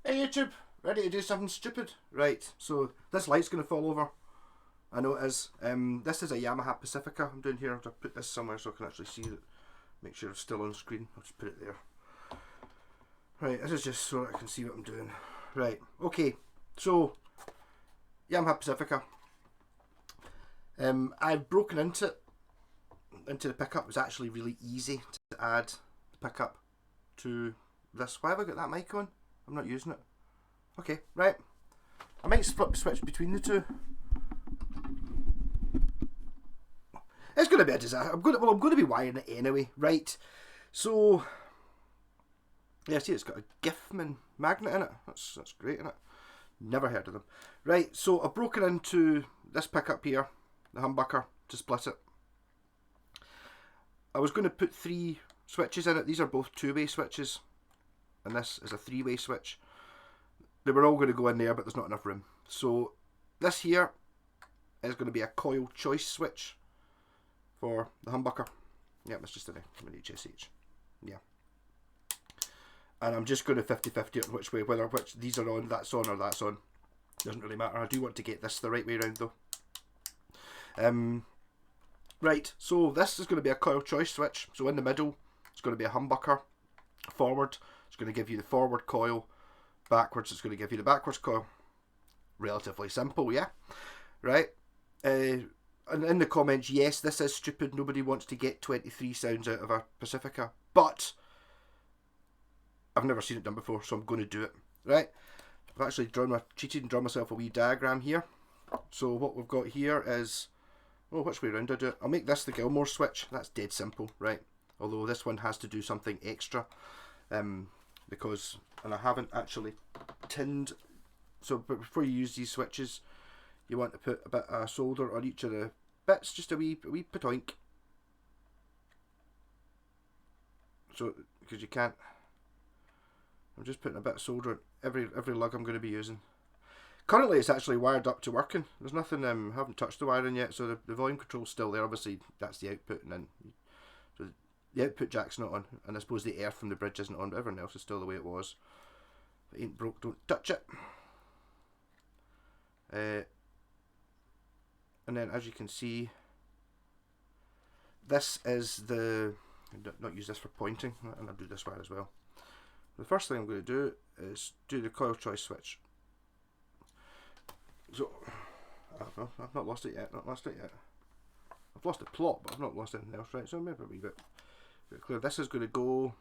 Hey YouTube, ready to do something stupid? Right, so this light's going to fall over. I know it is. This is a Yamaha Pacifica I'm doing here. I'll put this somewhere so I can actually see it. Make sure it's still on screen. I'll just put it there. Right, this is just so I can see what I'm doing. Right, okay, so Yamaha Pacifica. I've broken into the pickup. It was actually really easy to add the pickup to this. Why have I got that mic on? I'm not using it. Okay, right. I might switch between the two. It's going to be a disaster. I'm going to be wiring it anyway. Right. So, yeah, see, it's got a Gifman magnet in it. That's great, isn't it? Never heard of them. Right. So I've broken into this pickup here, the humbucker, to split it. I was going to put 3 switches in it. These are both 2-way switches, and this is a 3-way switch. They were all going to go in there, but there's not enough room. So this here is going to be a coil choice switch for the humbucker. Yeah, it's just an HSH. Yeah. And I'm just going to 50-50 on which way, whether these are on, that's on, or that's on. Doesn't really matter. I do want to get this the right way around though. Right, so this is going to be a coil choice switch. So in the middle, it's going to be a humbucker. Forward, it's going to give you the forward coil. Backwards, it's going to give you the backwards coil. Relatively simple, yeah? Right? And in the comments, yes, this is stupid. Nobody wants to get 23 sounds out of a Pacifica. But I've never seen it done before, so I'm going to do it. Right? I've actually cheated and drawn myself a wee diagram here. So what we've got here is... Oh, which way around I do it? I'll make this the Gilmore Switch. That's dead simple, right? Although this one has to do something extra. Because, and I haven't actually tinned, so but before you use these switches, you want to put a bit of solder on each of the bits, just a wee patoink. So, because you can't, I'm just putting a bit of solder on every lug I'm going to be using. Currently it's actually wired up to working. There's nothing, haven't touched the wiring yet, so the volume control's still there. Obviously that's the output, and then so the output jack's not on, and I suppose the air from the bridge isn't on, but everything else is still the way it was. If it ain't broke, don't touch it. And then as you can see, this is the, not use this for pointing, and I'll do this wire as well. The first thing I'm going to do is do the coil choice switch. So, I've not lost it yet, I've lost the plot, but I've not lost anything else, right? So maybe a wee bit clear. This is going to go,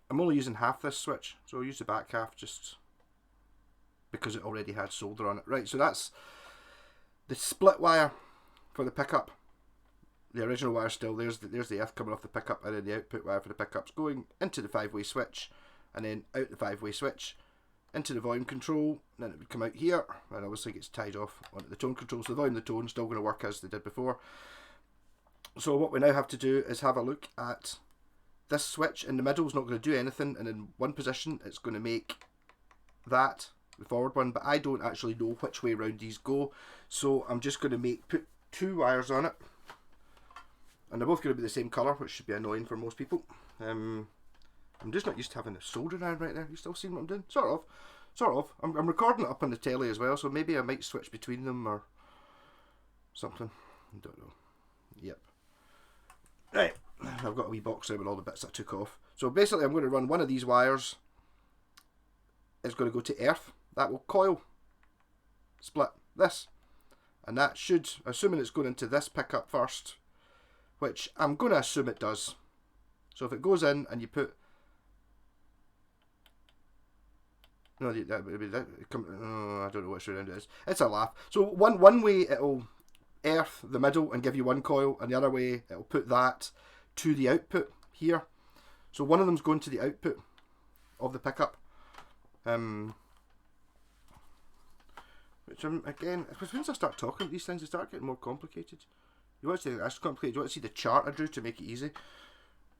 I'm only using half this switch, so I'll use the back half just because it already had solder on it. Right, so that's the split wire for the pickup. The original wire still, there's the earth coming off the pickup, and then the output wire for the pickup's going into the 5-way switch, and then out the 5-way switch, into the volume control, and then it would come out here, and obviously it gets tied off onto the tone control, so the volume and the tone still going to work as they did before. So what we now have to do is have a look at this switch. In the middle is not going to do anything, and in one position it's going to make that the forward one, but I don't actually know which way around these go, so I'm just going to put 2 wires on it, and they're both going to be the same colour, which should be annoying for most people. I'm just not used to having the solder iron right there. You still seeing what I'm doing? Sort of. I'm recording it up on the telly as well, so maybe I might switch between them or something. I don't know. Yep. Right, I've got a wee box there with all the bits I took off. So basically I'm going to run one of these wires. It's going to go to earth. That will coil split this. And that should, assuming it's going into this pickup first, which I'm going to assume it does. So if it goes in and you put, no, that would be that. I don't know which round it is. It's a laugh. So one way it'll earth the middle and give you one coil, and the other way it'll put that to the output here. So one of them's going to the output of the pickup. Which again, once I start talking these things, they start getting more complicated. You want to see that's complicated? You want to see the chart I drew to make it easy?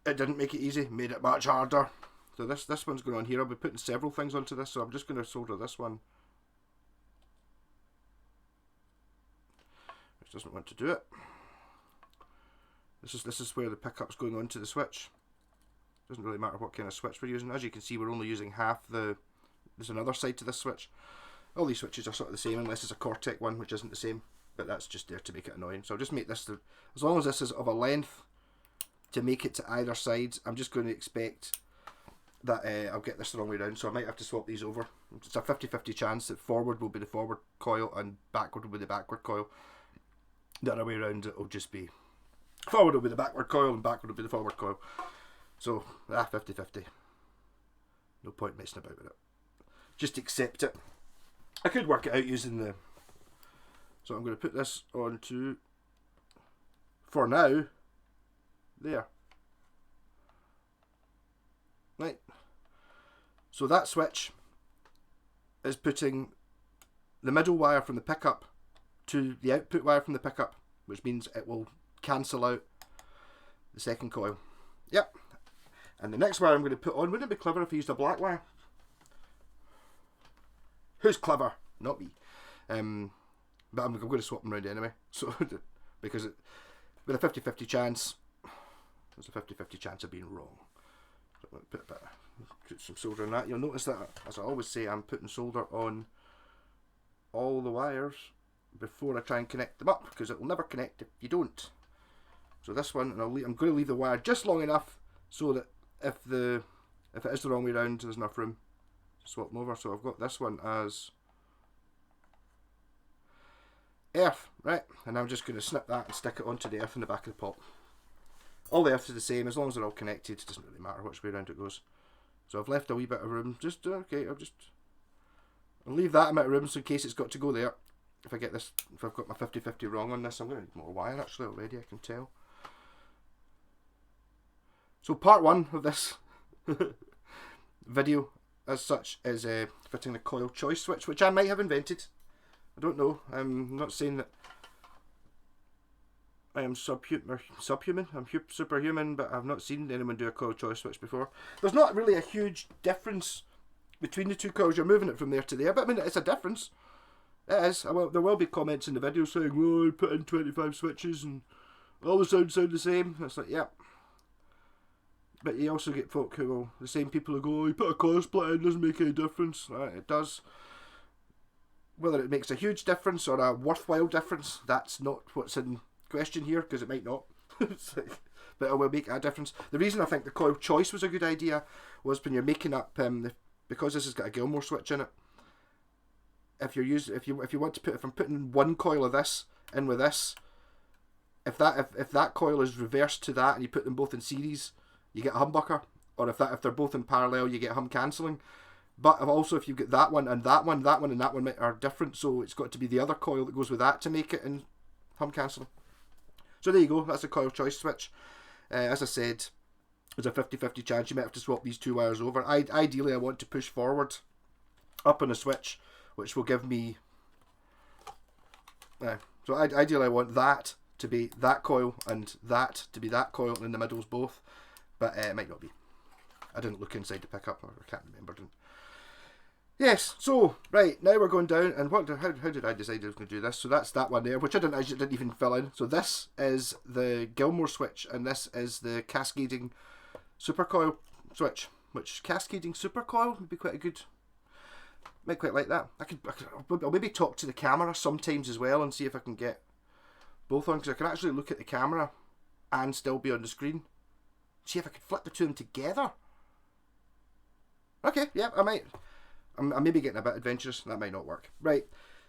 It didn't make it easy. Made it much harder. So this one's going on here. I'll be putting several things onto this, so I'm just going to solder this one, which doesn't want to do it. This is where the pickup's going onto the switch. Doesn't really matter what kind of switch we're using. As you can see, we're only using half the... There's another side to this switch. All these switches are sort of the same, unless it's a Cortec one, which isn't the same. But that's just there to make it annoying. So I'll just make this, as long as this is of a length to make it to either side, I'm just going to expect that I'll get this the wrong way around. So I might have to swap these over. It's a 50-50 chance that forward will be the forward coil and backward will be the backward coil. The other way around, it will just be forward will be the backward coil and backward will be the forward coil. So, 50-50. No point messing about with it. Just accept it. I could work it out using the... So I'm going to put this on to, for now, there. Right. So that switch is putting the middle wire from the pickup to the output wire from the pickup, which means it will cancel out the second coil. Yep. And the next wire I'm going to put on, wouldn't it be clever if I used a black wire? Who's clever? Not me. But I'm going to swap them around anyway. So, because with a 50-50 chance, there's a 50-50 chance of being wrong. So I'm going to put some solder on that. You'll notice that, as I always say, I'm putting solder on all the wires before I try and connect them up, because it will never connect if you don't. So this one, and I'm going to leave the wire just long enough so that if it is the wrong way around, there's enough room to swap them over. So I've got this one as earth, right? And I'm just going to snip that and stick it onto the earth in the back of the pot. All the earth is the same, as long as they're all connected. It doesn't really matter which way around it goes. So I've left a wee bit of room. Just, okay, I'll leave that amount of room so in case it's got to go there. If I get this, if I've got my 50-50 wrong on this, I'm going to need more wire actually already, I can tell. So part one of this video as such is fitting the coil choice switch, which I might have invented. I don't know. I'm not saying that I am subhuman. I'm superhuman, but I've not seen anyone do a coil choice switch before. There's not really a huge difference between the two coils. You're moving it from there to there, but I mean, it's a difference. It is. There will be comments in the video saying, "Oh, I put in 25 switches and all the sounds sound the same." It's like, yeah. But you also get folk who will, the same people who go, "Oh, you put a coil split in, doesn't make any difference." Right, it does. Whether it makes a huge difference or a worthwhile difference, that's not what's in question here, because it might not. But it will make a difference. The reason I think the coil choice was a good idea was when you're making up, because this has got a Gilmore switch in it. If you want to put, if I'm putting one coil of this in with this, if that coil is reversed to that and you put them both in series, you get a humbucker. Or if they're both in parallel, you get hum cancelling. But also, if you get that one and that one, that one and that one are different, so it's got to be the other coil that goes with that to make it in hum cancelling. So there you go, that's a coil choice switch. As I said, there's a 50-50 chance you might have to swap these two wires over. Ideally, I want to push forward up on a switch, which will give me... so ideally, I want that to be that coil and that to be that coil, and in the middle's both. But it might not be. I didn't look inside the pickup, or I can't remember. Yes, so, right, now we're going down, and how did I decide I was going to do this? So that's that one there, which I didn't even fill in. So this is the Gilmore switch, and this is the Cascading supercoil switch, which Cascading supercoil would be quite a good, might quite like that. I'll maybe talk to the camera sometimes as well and see if I can get both on, because I can actually look at the camera and still be on the screen. See if I could flip the two of them together. Okay, yeah, I might. I'm maybe getting a bit adventurous. That might not work. Right,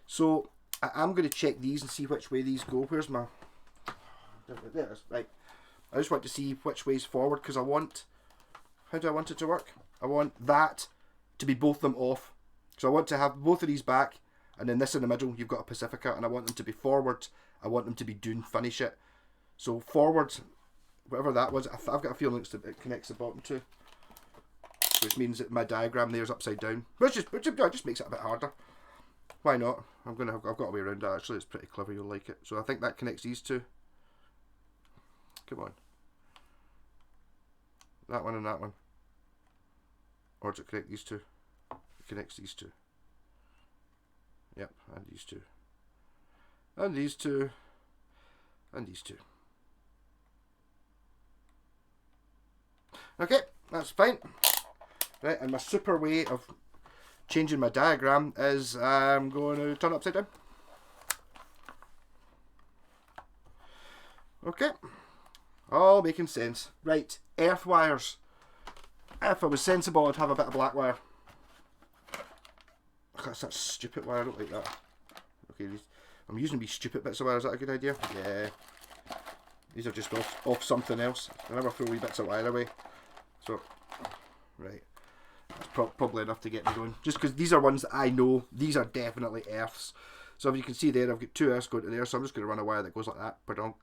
so I'm going to check these and see which way these go. Where's my... There it is. Right. I just want to see which way's forward, because I want... How do I want it to work? I want that to be both them off. So I want to have both of these back, and then this in the middle, you've got a Pacifica, and I want them to be forward. I want them to be doing funny shit. So forward, whatever that was, I've got a feeling it connects the bottom too. Which means that my diagram there is upside down, which just makes it a bit harder. Why not? I've got a way around that. Actually, it's pretty clever. You'll like it. So I think that connects these two. Come on, that one and that one, or does it connect these two? It connects these two. Yep, and these two, and these two, and these two. Okay, that's fine. Right, and my super way of changing my diagram is I'm going to turn it upside down. Okay, all making sense. Right, earth wires. If I was sensible, I'd have a bit of black wire. That's that stupid wire, I don't like that. Okay, I'm using these stupid bits of wire, is that a good idea? Yeah. These are just off something else. I never throw wee bits of wire away. So, right. That's probably enough to get me going. Just because these are ones that I know, these are definitely earths. So if you can see there, I've got 2 earths going to there, so I'm just going to run a wire that goes like that. Pardonk.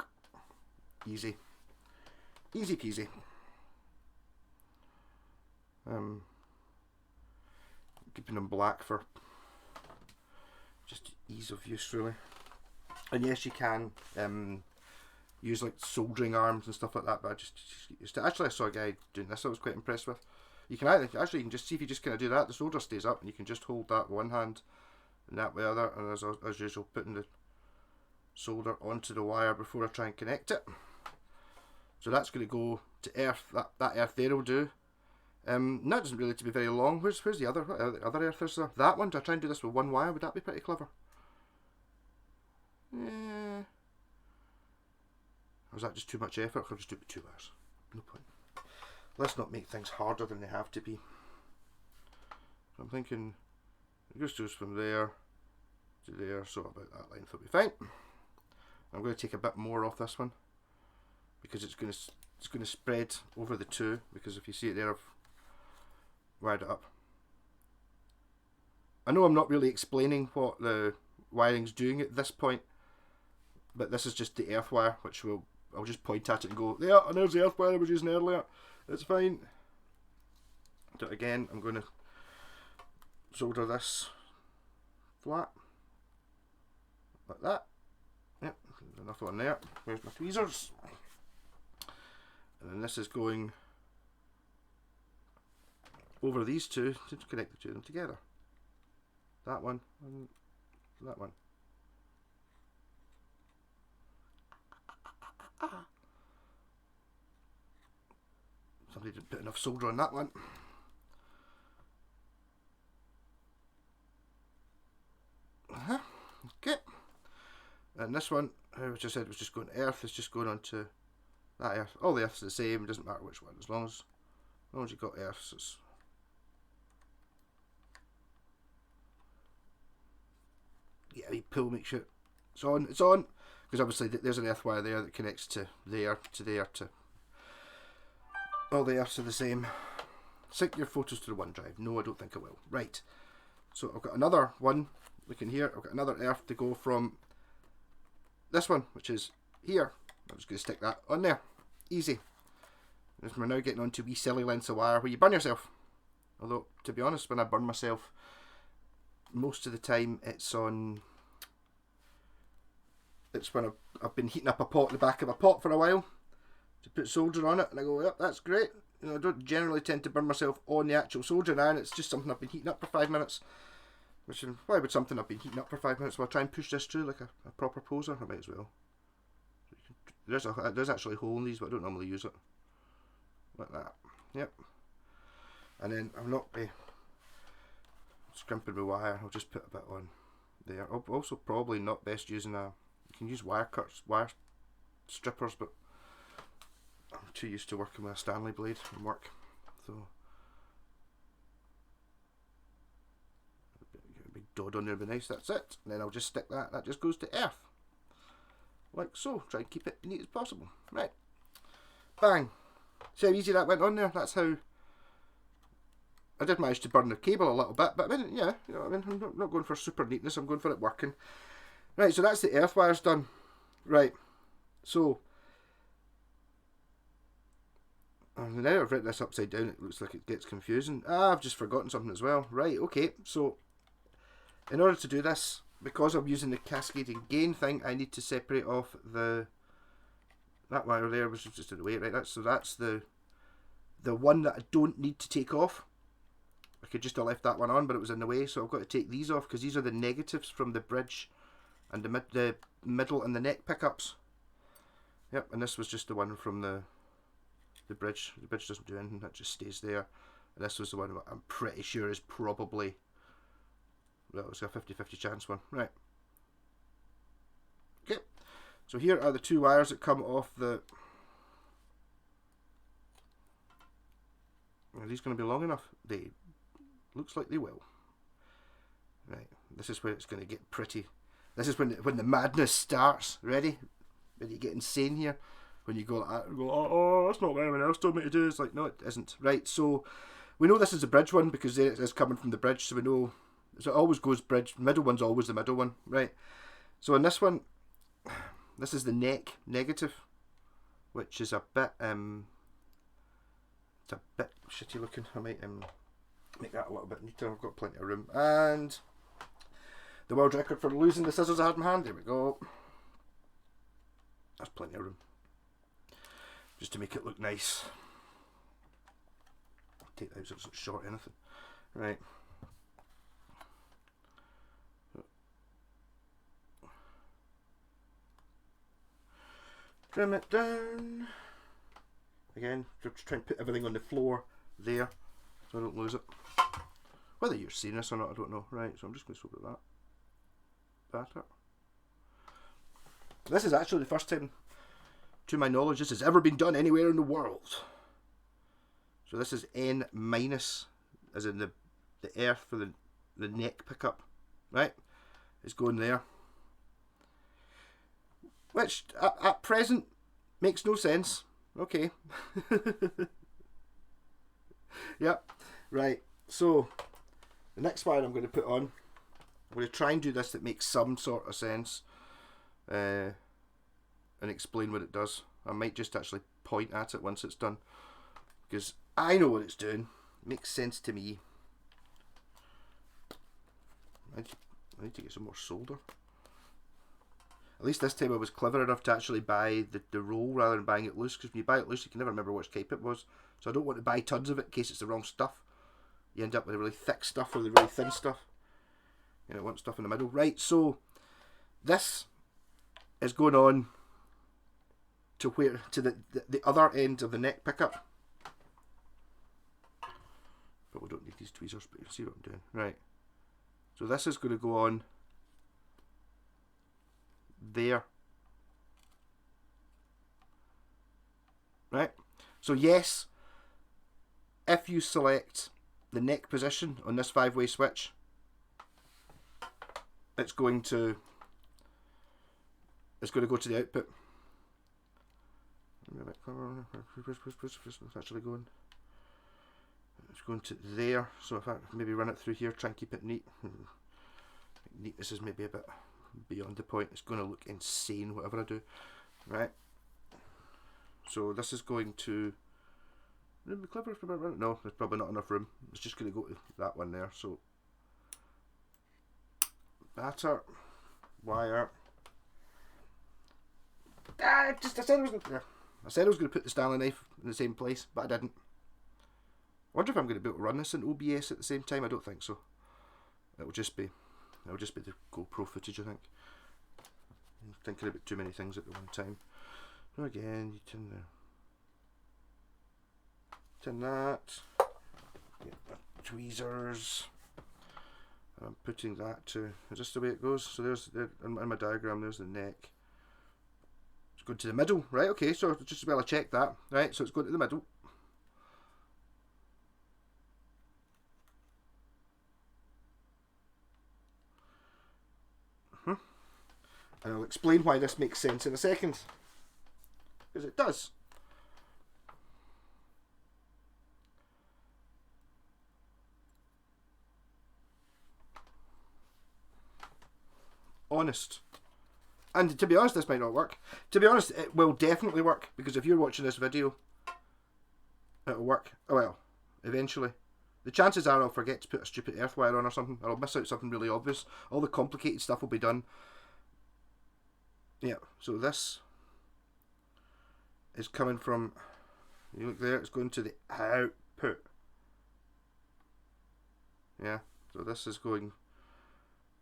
Easy. Easy peasy. Keeping them black for just ease of use, really. And yes, you can use like soldering arms and stuff like that, but I just actually I saw a guy doing this I was quite impressed with. You can actually you can just see if you just kind of do that, the solder stays up, and you can just hold that with one hand and that with the other, and as usual putting the solder onto the wire before I try and connect it. So that's going to go to earth. That earth there will do. That doesn't really need to be very long. Where's the other earth is there? That one. Do I try and do this with one wire? Would that be pretty clever? Yeah. Or is that just too much effort? I'll just do it with 2 wires. No point. Let's not make things harder than they have to be. So I'm thinking it goes from there to there, so about that length will be fine. I'm going to take a bit more off this one because it's going to spread over the 2, because if you see it there, I've wired it up. I know I'm not really explaining what the wiring's doing at this point, but this is just the earth wire, which I'll just point at it and go, there, and there's the earth wire I was using earlier. It's fine. So again, I'm going to solder this flat like that. Yep, enough on there. Where's my tweezers? And then this is going over these 2 to connect the 2 of them together. That one and that one. Somebody didn't put enough solder on that one. Okay. And this one, which I said was just going to earth, is just going on to that earth. All the earths are the same, it doesn't matter which one, as long as you've got earths. It's yeah, we pull, make sure it's on. It's on, because obviously there's an earth wire there that connects to there to there to. All the earths are the same. Sync your photos to the OneDrive. No, I don't think I will. Right. So I've got another one. Look in here. I've got another earth to go from this one, which is here. I'm just going to stick that on there. Easy. And we're now getting onto wee silly lengths of wire where you burn yourself. Although, to be honest, when I burn myself, most of the time it's when I've been heating up a pot in the back of a pot for a while to put solder on it, and I go, yep, that's great. You know, I don't generally tend to burn myself on the actual soldering iron. It's just something I've been heating up for 5 minutes. Which, why would something I've been heating up for 5 minutes? Well, I'll try and push this through like a proper poser. I might as well. There's actually a hole in these, but I don't normally use it. Like that. Yep. And then I'll not be scrimping my wire. I'll just put a bit on there. Also, probably not best using you can use wire cuts, wire strippers, but I'm too used to working with a Stanley blade and work. So get a big dot on there would be nice. That's it. And then I'll just stick that. That just goes to earth. Like so. Try and keep it neat as possible. Right. Bang. See how easy that went on there? That's how. I did manage to burn the cable a little bit, but I mean, yeah, you know what I mean? I'm not going for super neatness, I'm going for it working. Right, so that's the earth wires done. Right, so now I've written this upside down, it looks like it gets confusing. I've just forgotten something as well. Right, okay, so in order to do this, because I'm using the cascading gain thing, I need to separate off that wire there, which is just in the way, right? So that's the one that I don't need to take off. I could just have left that one on, but it was in the way, so I've got to take these off because these are the negatives from the bridge and the middle and the neck pickups. Yep, and this was just the one from the the bridge. The bridge doesn't do anything, that just stays there. And this was the one I'm pretty sure is probably, well, it's a 50-50 chance one. Right. Okay. So here are the two wires that come off the... Are these going to be long enough? They... Looks like they will. Right. This is where it's going to get pretty. This is when the madness starts. Ready? Ready to get insane here? When you go like that and go, oh, that's not what anyone else told me to do. It's like, no, it isn't. Right, so we know this is the bridge one because it is coming from the bridge, so we know, so it always goes bridge. Middle one's always the middle one, right? So in this one, this is the neck negative, which is a bit, it's a bit shitty looking. I might make that a little bit neater. I've got plenty of room. And the world record for losing the scissors I had in my hand. There we go. That's plenty of room. Just to make it look nice. Take that out so it's not short or anything. Right. Trim it down. Again, just try and put everything on the floor there so I don't lose it. Whether you're seeing this or not, I don't know. Right, so I'm just going to swap it that. Batter. This is actually the first time, to my knowledge, this has ever been done anywhere in the world. So this is N minus, as in the earth for the neck pickup, right? It's going there. Which, at present, makes no sense. Okay. Yep. Right. So, the next wire I'm going to put on, I'm going to try and do this that makes some sort of sense. And explain what it does. I might just actually point at it once it's done, because I know what it's doing. It makes sense to me. I need to get some more solder. At least this time I was clever enough to actually buy the roll rather than buying it loose, because when you buy it loose you can never remember which type it was. So I don't want to buy tons of it in case it's the wrong stuff. You end up with the really thick stuff or the really thin stuff. You know, want stuff in the middle. Right, so this is going on to where, to the other end of the neck pickup. But we don't need these tweezers, but you can see what I'm doing. Right. So this is going to go on there. Right. So yes, if you select the neck position on this 5-way switch, it's going to go to the output. It's actually going. It's going to there. So if I maybe run it through here, try and keep it neat. Neatness is maybe a bit beyond the point. It's going to look insane whatever I do. Right. So this is going to. Be clever. No, there's probably not enough room. It's just going to go to that one there. So batter, wire. I said I was going to put the Stanley knife in the same place, but I didn't. I wonder if I'm going to be able to run this in OBS at the same time. I don't think so. It'll just be the GoPro footage, I think. I'm thinking about too many things at the one time. So again, you turn that. Get my tweezers. I'm putting that to. Is this the way it goes? So there's in my diagram. There's the neck. It's going to the middle, right? Okay, so just as well I check that, right? So it's going to the middle. And I'll explain why this makes sense in a second, because it does. Honest. And to be honest, this might not work. To be honest, it will definitely work, because if you're watching this video, it'll work. Oh well, eventually. The chances are I'll forget to put a stupid earth wire on or something, or I'll miss out something really obvious. All the complicated stuff will be done. Yeah, so this is coming from, you look there, it's going to the output. Yeah, so this is going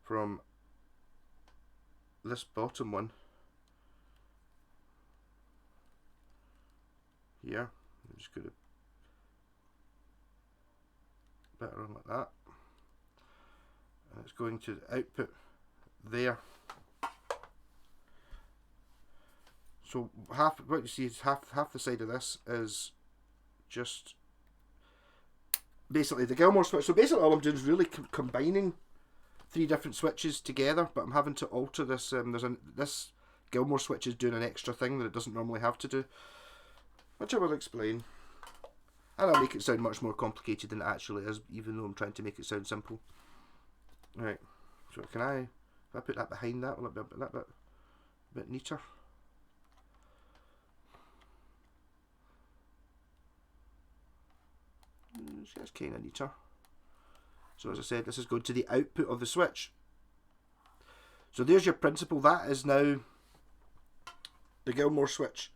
from this bottom one here, just going to bit around like that, and it's going to the output there. So what you see is half the side of this is just basically the Gilmore switch. So basically all I'm doing is really combining 3 different switches together, but I'm having to alter this. This Gilmore switch is doing an extra thing that it doesn't normally have to do, which I will explain. And I'll make it sound much more complicated than it actually is, even though I'm trying to make it sound simple. Right, so if I put that behind that, will it be a bit neater? See, that's kind of neater. So as I said, this is going to the output of the switch. So there's your principle. That is now the Gilmore switch.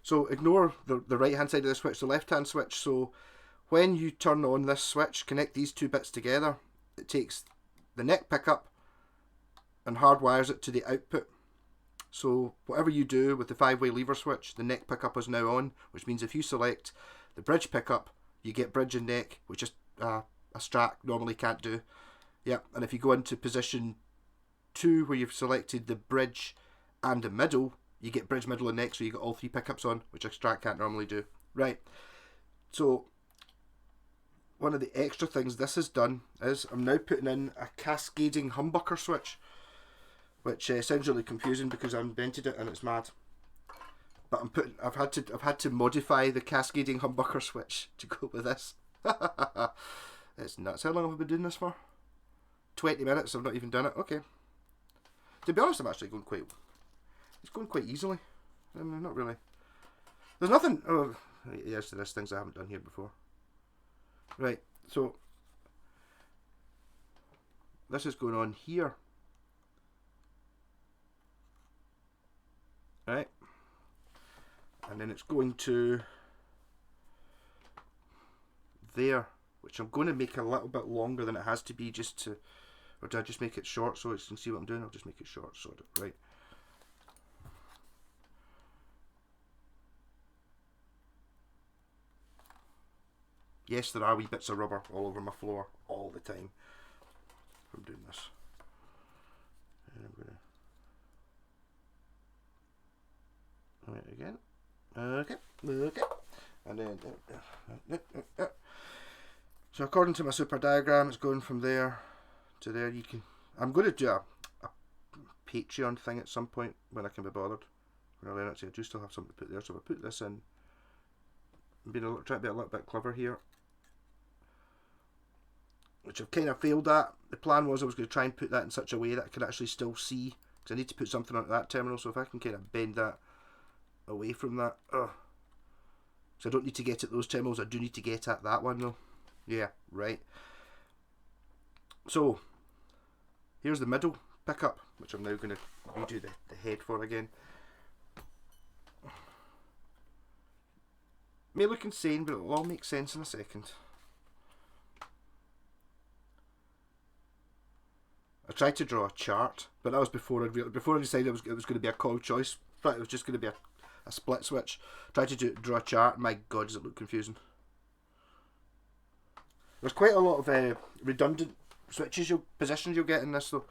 So ignore the right hand side of the switch, the left hand switch. So when you turn on this switch, connect these 2 bits together, it takes the neck pickup and hardwires it to the output. So whatever you do with the 5-way lever switch, the neck pickup is now on, which means if you select the bridge pickup, you get bridge and neck, which is a Strat normally can't do. Yep, and if you go into position 2 where you've selected the bridge and the middle, you get bridge, middle and neck, so you got all 3 pickups on, which a Strat can't normally do. Right, so one of the extra things this has done is I'm now putting in a cascading humbucker switch, which sounds really confusing because I invented it and it's mad. But I've had to modify the cascading humbucker switch to go with this. It's nuts. How long have I been doing this for? 20 minutes. I've not even done it. Okay. To be honest, I'm actually going quite. It's going quite easily. Not really. There's nothing. Oh, yes, there's things I haven't done here before. Right. So this is going on here. Right. And then it's going to there, which I'm going to make a little bit longer than it has to be, just to, or did I just make it short so you can see what I'm doing? I'll just make it short, sort of, right. Yes, there are wee bits of rubber all over my floor all the time from doing this. And I'm going to, right, again. Okay, and then so according to my super diagram, it's going from there to there. I'm going to do a Patreon thing at some point when I can be bothered. When I learn it, I do still have something to put there, so if I put this in, I'm trying to be a little bit clever here, which I've kind of failed at. The plan was I was going to try and put that in such a way that I could actually still see, because I need to put something onto that terminal. So if I can kind of bend that away from that, so I don't need to get at those terminals, I do need to get at that one though. Yeah, right. So here's the middle pickup, which I'm now going to redo the head for again. May look insane, but it'll all make sense in a second. I tried to draw a chart, but that was before I decided it was going to be a Coil choice. I thought it was just going to be a split switch. Tried to draw a chart. My God, does it look confusing? There's quite a lot of redundant switches, positions you'll get in this though,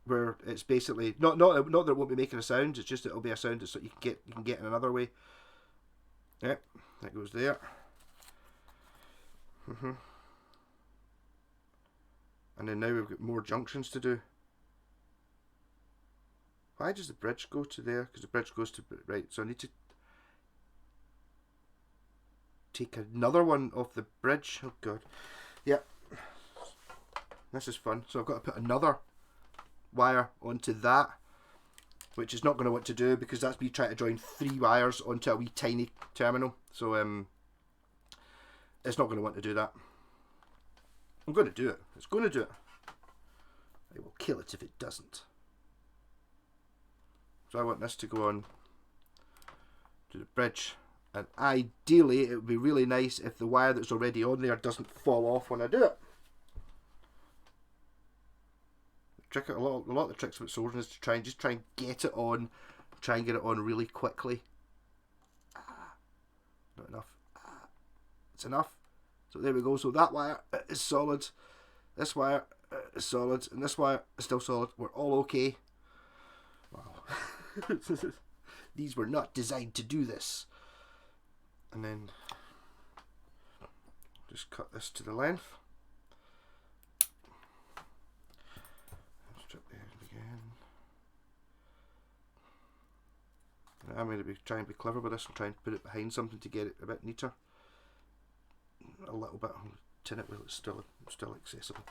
where it's basically not that it won't be making a sound. It's just it'll be a sound that you can get in another way. Yep, that goes there. And then now we've got more junctions to do. Why does the bridge go to there? Because the bridge goes to, right, so I need to take another one off the bridge. Oh God. Yep. This is fun. So I've got to put another wire onto that, which is not going to want to do because that's me trying to join 3 wires onto a wee tiny terminal. So it's not going to want to do that. I'm going to do it. It's going to do it. I will kill it if it doesn't. So I want this to go on to the bridge, and ideally it would be really nice if the wire that's already on there doesn't fall off when I do it. A lot of the tricks with soldering is to try and get it on, try and get it on really quickly. Not enough. It's enough. So there we go. So that wire is solid. This wire is solid. And this wire is still solid. We're all okay. Wow. These were not designed to do this. And then just cut this to the length. Strip the end again. I'm going to be trying to be clever with this and try and put it behind something to get it a bit neater. A little bit. I'll tin it while it's still accessible.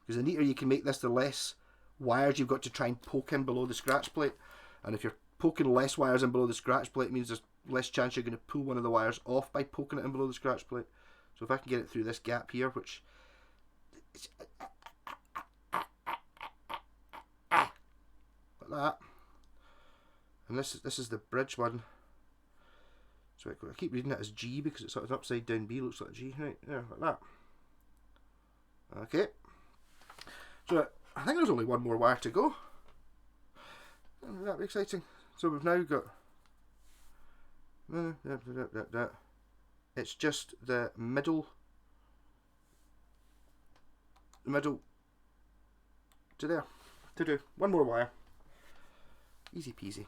Because the neater you can make this, the less wires you've got to try and poke in below the scratch plate. And if you're poking less wires in below the scratch plate, it means there's less chance you're going to pull one of the wires off by poking it in below the scratch plate. So if I can get it through this gap here, which like that. And this is the bridge one. So I keep reading it as G because it's sort of upside down B, looks like a G, right? Yeah, like that. Okay. So I think there's only one more wire to go. That'd be exciting. So we've now got. It's just the middle. The middle. To there. To do. One more wire. Easy peasy.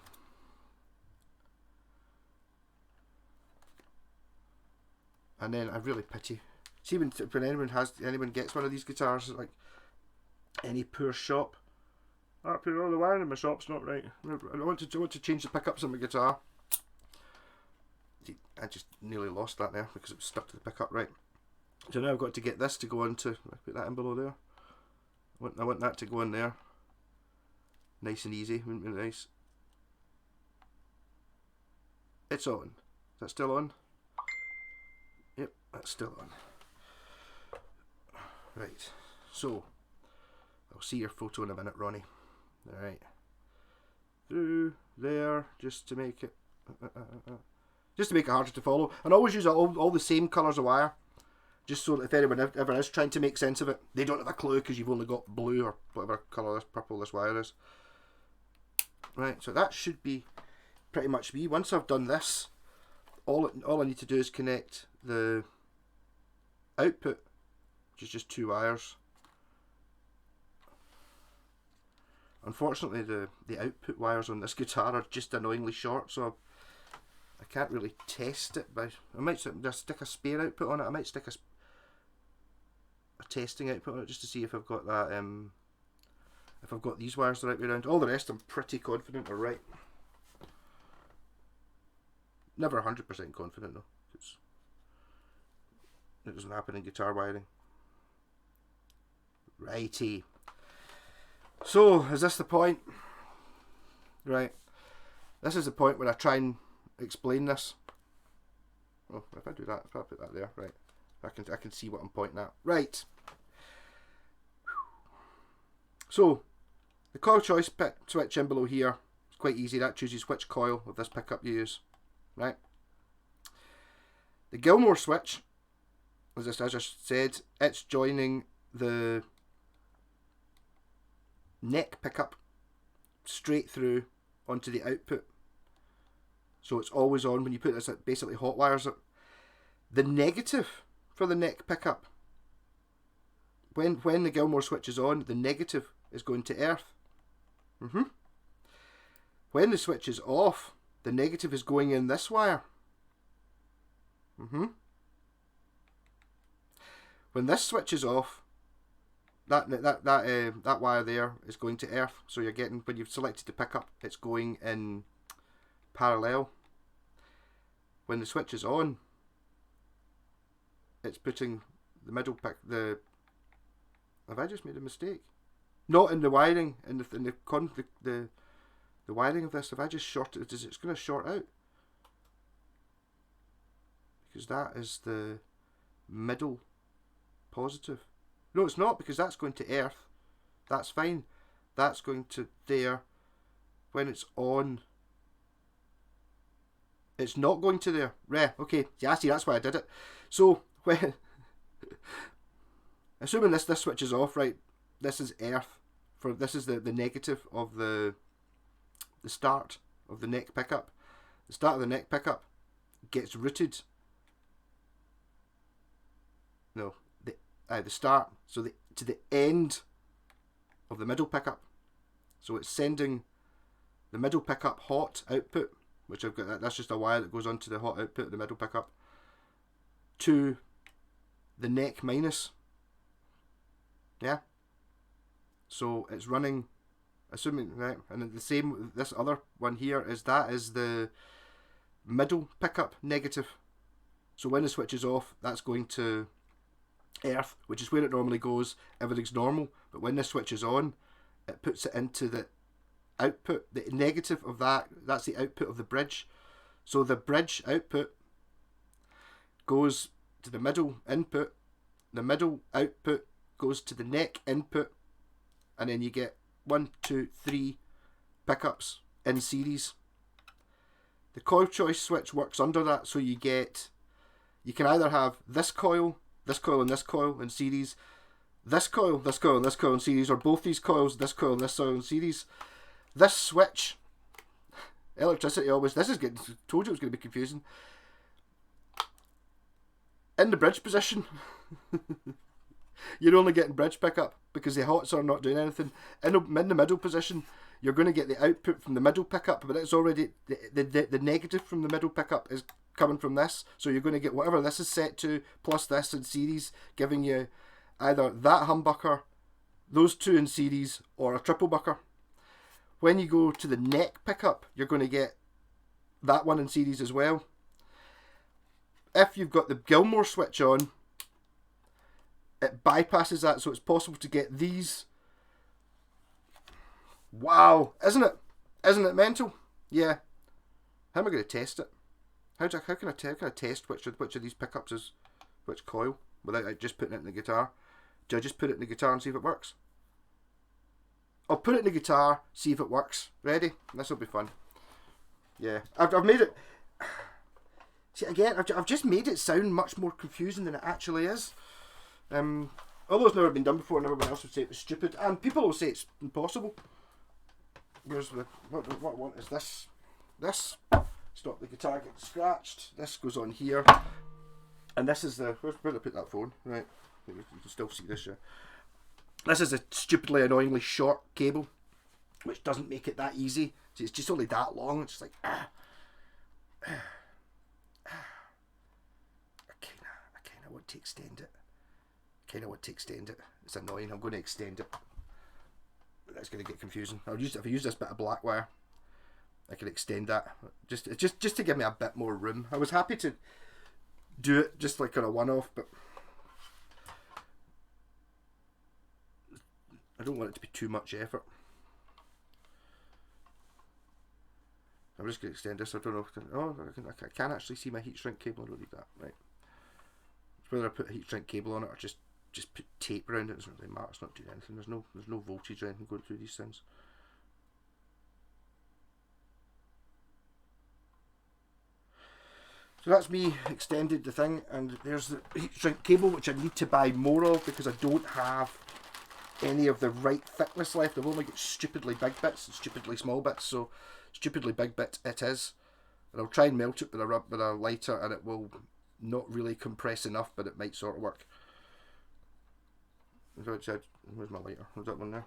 And then I really pity. See when anyone gets one of these guitars, like any poor shop. I put all the wiring in my shop's not right. I want to change the pickups on my guitar. I just nearly lost that there because it was stuck to the pickup right. So now I've got to get this to go into. I put that in below there. I want that to go in there. Nice and easy, wouldn't it be nice? It's on. Is that still on? Yep, that's still on. Right, so I'll see your photo in a minute, Ronnie. Alright. Through there, just to make it harder to follow. And always use all the same colours of wire. Just so that if anyone ever is trying to make sense of it, they don't have a clue because you've only got blue or whatever colour this purple this wire is. Right, so that should be pretty much me. Once I've done this, all I need to do is connect the output, which is just 2 wires. Unfortunately, the output wires on this guitar are just annoyingly short, so I can't really test it. I might just stick a spare output on it. I might stick a testing output on it just to see if I've got that. If I've got these wires the right way around. All the rest I'm pretty confident are right. Never 100% confident though. It doesn't happen in guitar wiring. Righty. So, is this the point? Right. This is the point where I try and explain this. Oh, if I do that, if I put that there, right. I can see what I'm pointing at. Right. So, the coil choice switch in below here is quite easy. That chooses which coil of this pickup you use. Right. The Gilmore switch, as I just said, it's joining the neck pickup straight through onto the output. So it's always on when you put this, it basically hot wires it. The negative for the neck pickup, when the Gilmore switch is on, the negative is going to earth. When the switch is off, the negative is going in this wire. When this switch is off, that wire there is going to earth. So you're getting, when you've selected the pickup, it's going in parallel. When the switch is on, it's putting the middle have I just made a mistake? Not in the wiring, in the wiring of this. Have I just shorted it? It's going to short out because that is the middle positive. No, it's not, because that's going to earth. That's fine. That's going to there. When it's on, it's not going to there. Okay. Yeah, see, that's why I did it. So when assuming this switch is off, right? This is earth. This is the negative of the start of the neck pickup. The start of the neck pickup gets routed. No, the start. So to the end of the middle pickup. So it's sending the middle pickup hot output, which I've got. That's just a wire that goes onto the hot output of the middle pickup, to the neck minus. Yeah. So it's running, assuming, right, and the same, this other one here is the middle pickup negative. So when the switch is off, that's going to earth, which is where it normally goes. Everything's normal, but when the switch is on, it puts it into the output. The negative of that's the output of the bridge. So the bridge output goes to the middle input, the middle output goes to the neck input, and then you get 1, 2, 3 pickups in series. The coil choice switch works under that, so you can either have this coil, and this coil in series, this coil, and this coil in series, or both these coils, this coil and this coil in series. This switch, electricity always, told you it was going to be confusing. In the bridge position, you're only getting bridge pickup because the hots are not doing anything. In the middle position, you're going to get the output from the middle pickup, but it's already, the negative from the middle pickup is coming from this. So you're going to get whatever this is set to, plus this in series, giving you either that humbucker, those two in series, or a triple bucker. When you go to the neck pickup, you're going to get that one in series as well. If you've got the Gilmore switch on, it bypasses that, so it's possible to get these. Wow, isn't it? Isn't it mental? Yeah. How am I going to test it? How can I test which of these pickups is which coil without just putting it in the guitar? Do I just put it in the guitar and see if it works? I'll put it in the guitar, see if it works. Ready? This will be fun. Yeah, I've made it. See, again, I've just made it sound much more confusing than it actually is. Although it's never been done before, and everyone else would say it was stupid, and people will say it's impossible. Where's what I want is this. This. Stop the guitar getting scratched. This goes on here, and this is the. Where did I put that phone? Right, you can still see this. Yeah. This is a stupidly, annoyingly short cable, which doesn't make it that easy. See, it's just only that long. It's just like I kinda want to extend it. It's annoying. I'm going to extend it. But that's going to get confusing. If I use this bit of black wire, I can extend that. Just to give me a bit more room. I was happy to do it just like on a one-off, but I don't want it to be too much effort. I'm just going to extend this. I don't know if I can actually see my heat shrink cable. I don't need that. Right. Whether I put a heat shrink cable on it or just put tape around it, doesn't really matter. It's not doing anything. There's no voltage or anything going through these things. So that's me extended the thing, and there's the heat shrink cable, which I need to buy more of because I don't have any of the right thickness left. I've only got stupidly big bits and stupidly small bits, so stupidly big bit it is. And I'll try and melt it with a lighter, and it will not really compress enough, but it might sort of work. Where's my lighter? Is that one there?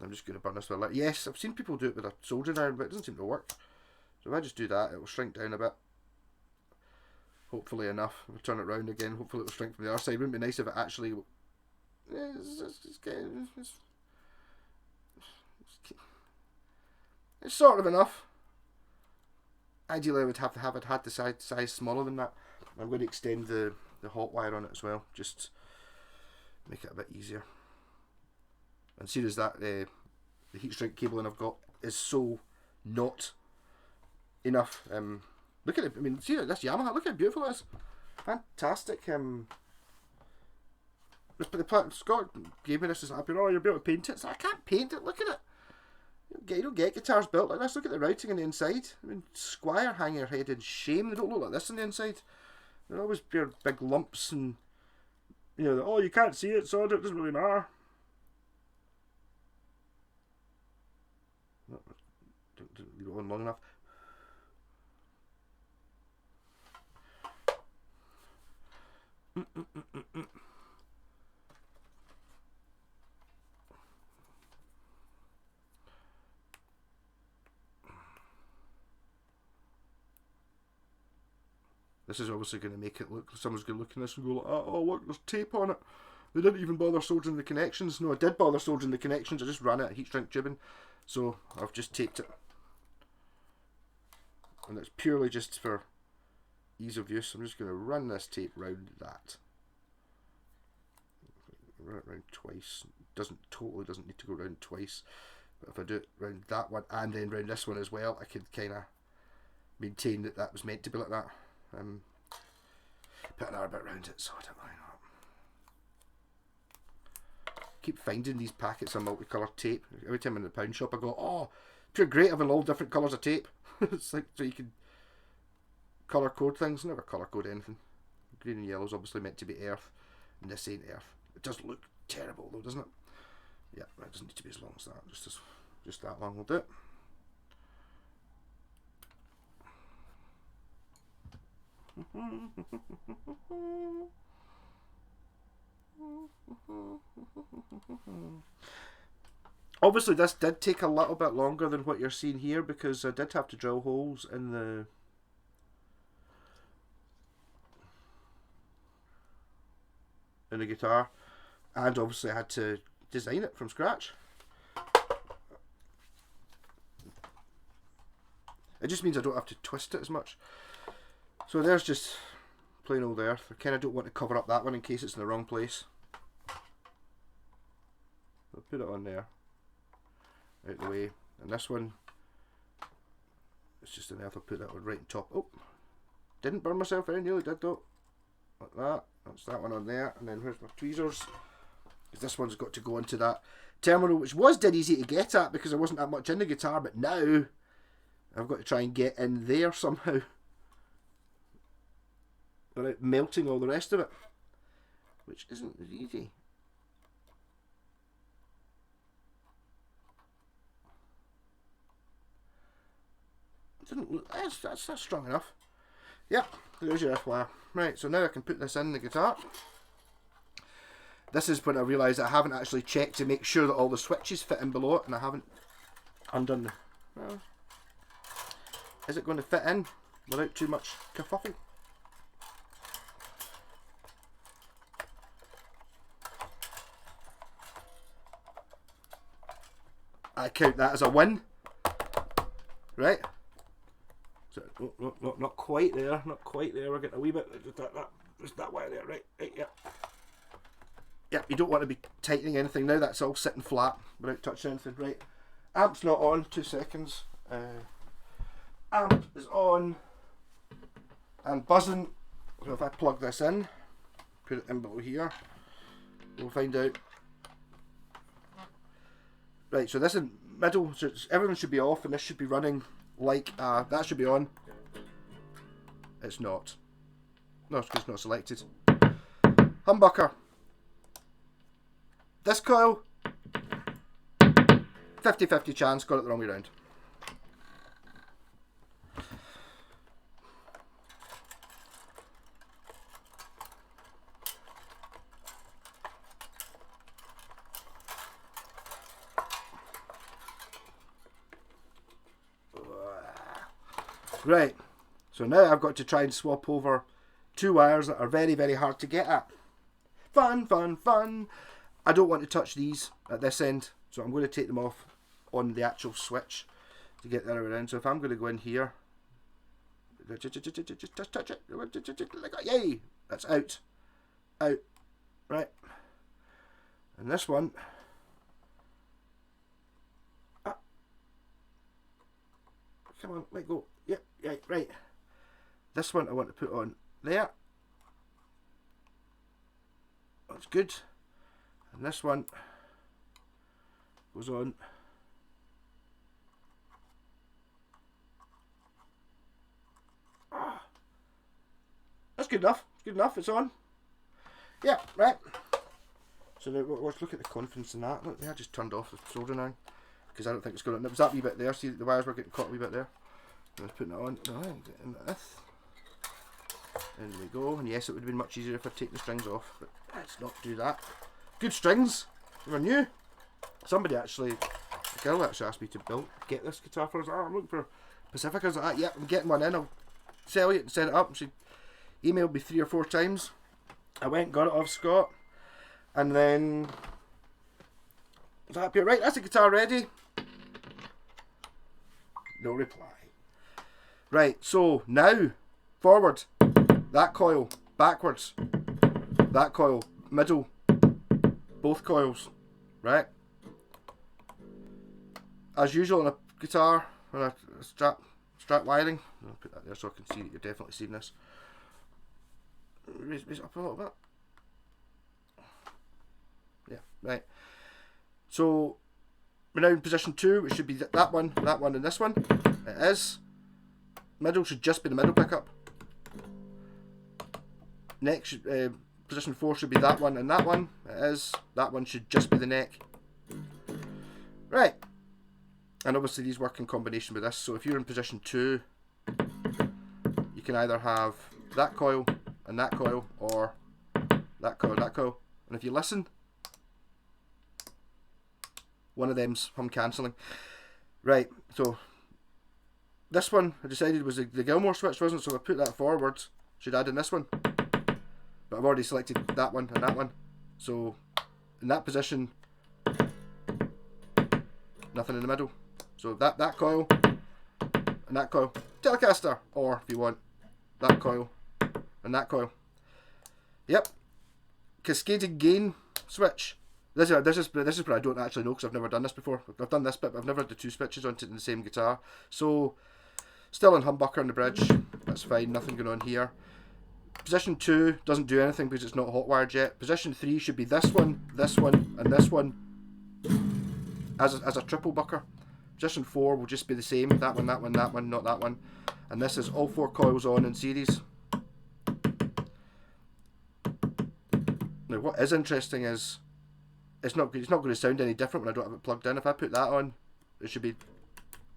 I'm just going to burn this with a lighter. Yes, I've seen people do it with a soldering iron, but it doesn't seem to work. So if I just do that, it will shrink down a bit. Hopefully enough. If I turn it round again, hopefully it will shrink from the other side. It wouldn't be nice if it actually... It's sort of enough. Ideally I would have to have it had the size smaller than that. I'm going to extend the hot wire on it as well, just make it a bit easier. And see as that the heat shrink cabling I've got is so not enough. Look at it. I mean, see this Yamaha. Look how beautiful it is. Fantastic. Scott gave me this as happy. Oh, you'll be able to paint it. So I can't paint it. Look at it. You don't get guitars built like this. Look at the writing on the inside. I mean, Squire, hang your head in shame. They don't look like this on the inside. They're always big lumps and, you know, oh, you can't see it, so it doesn't really matter. No, didn't leave it on long enough. This is obviously going to make it look, someone's going to look at this and go like, oh look, there's tape on it. They didn't even bother soldering the connections. No, I did bother soldering the connections, I just ran it at heat shrink tubing. So I've just taped it. And it's purely just for ease of use. I'm just going to run this tape round that. Run it round twice. Totally doesn't need to go round twice. But if I do it round that one and then round this one as well, I could kind of maintain that that was meant to be like that. Put another bit around it, so I don't mind that. Keep finding these packets of multicoloured tape. Every time I'm in the pound shop I go, oh, pure great having all different colours of tape. It's like, so you can colour code things. Never colour code anything. Green and yellow is obviously meant to be earth, and this ain't earth. It does look terrible though, doesn't it? Yeah, it doesn't need to be as long as that. Just that long will do it. Obviously this did take a little bit longer than what you're seeing here because I did have to drill holes in the guitar, and obviously I had to design it from scratch. It just means I don't have to twist it as much. So there's just plain old earth. I kind of don't want to cover up that one in case it's in the wrong place. I'll put it on there, out the way. And this one, it's just an earth. I'll put that one right on top. Oh, didn't burn myself very nearly did though. Like that. That's that one on there. And then where's my tweezers? This one's got to go into that terminal, which was dead easy to get at because there wasn't that much in the guitar, but now I've got to try and get in there somehow without melting all the rest of it, which isn't easy. It didn't look, that's strong enough. Yep, there's your earth wire. Right, so now I can put this in the guitar. This is when I realised I haven't actually checked to make sure that all the switches fit in below it, and I haven't undone the... Well, is it going to fit in without too much kerfuffing? I count that as a win. Right? So, not quite there, not quite there. We're getting a wee bit, just that wire there, right? Right, yeah. Yep, you don't want to be tightening anything now. That's all sitting flat without touching anything. Right, amp's not on. 2 seconds. Amp is on and buzzing. So if I plug this in, put it in below here, we'll find out. Right, so this in middle, so everything should be off, and this should be running like that should be on. It's not. No, it's because it's not selected. Humbucker. This coil, 50-50 chance, got it the wrong way round. Right, so now I've got to try and swap over 2 wires that are very, very hard to get at. Fun, fun, fun. I don't want to touch these at this end, so I'm going to take them off on the actual switch to get that around. So if I'm going to go in here, just touch it, yay, that's out, right. And this one, come on, let go, yep, yeah, right. This one I want to put on there, that's good. And this one goes on that's good enough, it's on. Yeah, right. So now let's look at the confidence in that. Look, I just turned off the soldering iron because I don't think it's going to, it was that wee bit there, see the wires were getting caught a wee bit there. I was putting it on, getting this. In we go. And yes, it would have been much easier if I'd taken the strings off, but let's not do that. Good strings. They were new. Somebody actually, a girl actually asked me to get this guitar for us. Oh, I'm looking for Pacifica. I was like, yeah, I'm getting one in. I'll sell it and set it up. She emailed me 3 or 4 times. I went and got it off Scott. And then, that'd be right. That's the guitar ready. No reply. Right, so now, forward. That coil, backwards. That coil, middle. Both coils, right? As usual on a guitar, on a strap wiring. I'll put that there so I can see that you're definitely seeing this. Raise it up a little bit. Yeah, right. So we're now in position 2, which should be that one, and this one. It is. Middle should just be the middle pickup. Next, position 4 should be that one and that one. It is. That one should just be the neck. Right. And obviously these work in combination with this. So if you're in position 2, you can either have that coil and that coil, or that coil and that coil. And if you listen, one of them's hum cancelling. Right, so this one I decided was the Gilmore Switch, wasn't it? So I put that forward, should add in this one. But I've already selected that one and that one. So in that position, nothing in the middle. So that coil and that coil, Telecaster, or if you want, that coil and that coil. Yep. Cascading gain switch. This is where I don't actually know because I've never done this before. I've done this bit, but I've never had the 2 switches onto the same guitar. So still in humbucker on the bridge. That's fine. Nothing going on here. Position 2 doesn't do anything because it's not hot wired yet. Position 3 should be this one, and this one as a triple bucker. Position 4 will just be the same. That one, that one, that one, not that one. And this is all 4 coils on in series. Now what is interesting is it's not going to sound any different when I don't have it plugged in. If I put that on, it should be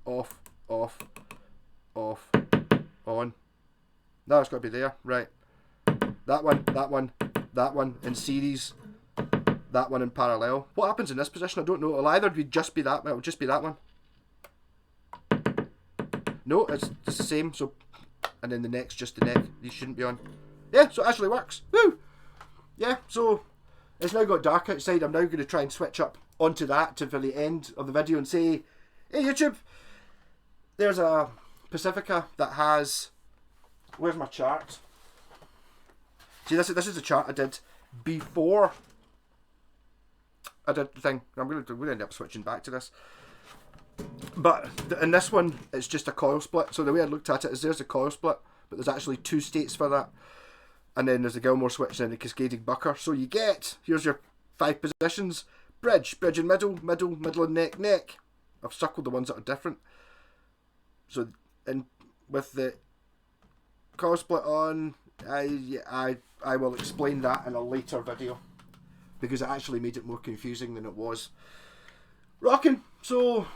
off, off, off, on. No, it's got to be there. Right. That one, that one, that one in series. That one in parallel. What happens in this position? I don't know. It'll either just be that. It'll just be that one. No, it's the same. So, and then the neck's just the neck. These shouldn't be on. Yeah, so it actually works. Woo! Yeah, so it's now got dark outside. I'm now going to try and switch up onto that for the end of the video and say, hey YouTube, there's a Pacifica that has, where's my chart? See, this is the chart I did before I did the thing. I'm going to end up switching back to this. But in this one, it's just a coil split. So the way I looked at it is there's a coil split, but there's actually 2 states for that. And then there's the Gilmore Switch and the Cascading Bucker. So you get, here's your 5 positions. Bridge and middle and neck, neck. I've circled the ones that are different. So and with the coil split on, I will explain that in a later video. Because it actually made it more confusing than it was. Rocking. So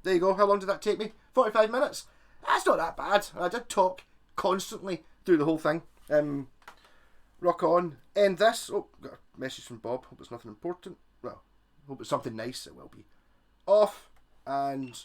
there you go. How long did that take me? 45 minutes. That's not that bad. I did talk constantly through the whole thing. Rock on. End this. Oh, got a message from Bob. Hope it's nothing important. Well, hope it's something nice. It will be. Off. And